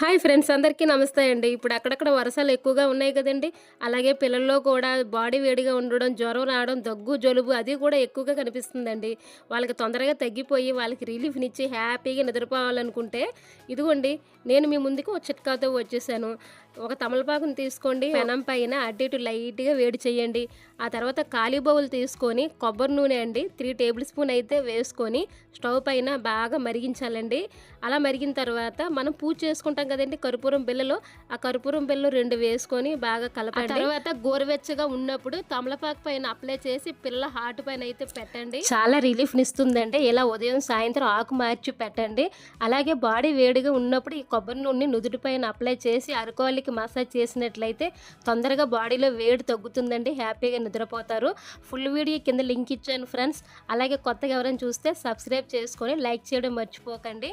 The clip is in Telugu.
హాయ్ ఫ్రెండ్స్ అందరికీ నమస్తే అండి. ఇప్పుడు అక్కడక్కడ వర్షాలు ఎక్కువగా ఉన్నాయి కదండీ! అలాగే పిల్లల్లో కూడా బాడీ వేడిగా ఉండడం, జ్వరం రావడం, దగ్గు, జలుబు అది కూడా ఎక్కువగా కనిపిస్తుందండి. వాళ్ళకి తొందరగా తగ్గిపోయి వాళ్ళకి రిలీఫ్‌నిచ్చి హ్యాపీగా నిద్రపోవాలనుకుంటే ఇదిగోండి నేను మీ ముందుకు ఒక చిట్కాతో వచ్చేసాను. ఒక తమలపాకుని తీసుకోండి. పెనం పైన అటు ఇటు లైట్‌గా వేడి చేయండి. ఆ తర్వాత ఖాళీ బౌల్ తీసుకొని కొబ్బరి నూనె అండి 3 టేబుల్ స్పూన్ అయితే వేసుకొని స్టవ్ పైన బాగా మరిగించాలండి. అలా మరిగిన తర్వాత మనం పూజ చేసుకుంటాం కదండీ కర్పూరం బిళ్ళలు, ఆ కర్పూరం బిళ్ళలు 2 వేసుకొని బాగా కలపండి. తర్వాత గోరువెచ్చగా ఉన్నప్పుడు తమలపాకు పైన అప్లై చేసి పిల్ల హార్ట్ పైన అయితే పెట్టండి. చాలా రిలీఫ్‌నిస్తుందండి. ఇలా ఉదయం, సాయంత్రం ఆకు మార్చి పెట్టండి. అలాగే బాడీ వేడిగా ఉన్నప్పుడు ఈ కొబ్బరి నూనెని నుదుటి పైన అప్లై చేసి అరకాలికి మసాజ్ చేసినట్లయితే తొందరగా బాడీలో వేడి తగ్గుతుందండి. హ్యాపీగా నిద్రపోతారు. ఫుల్ వీడియో కింద లింక్ ఇచ్చాను ఫ్రెండ్స్. అలాగే కొత్తగా ఎవరైనా చూస్తే సబ్స్క్రైబ్ చేసుకొని లైక్ చేయడం మర్చిపోకండి.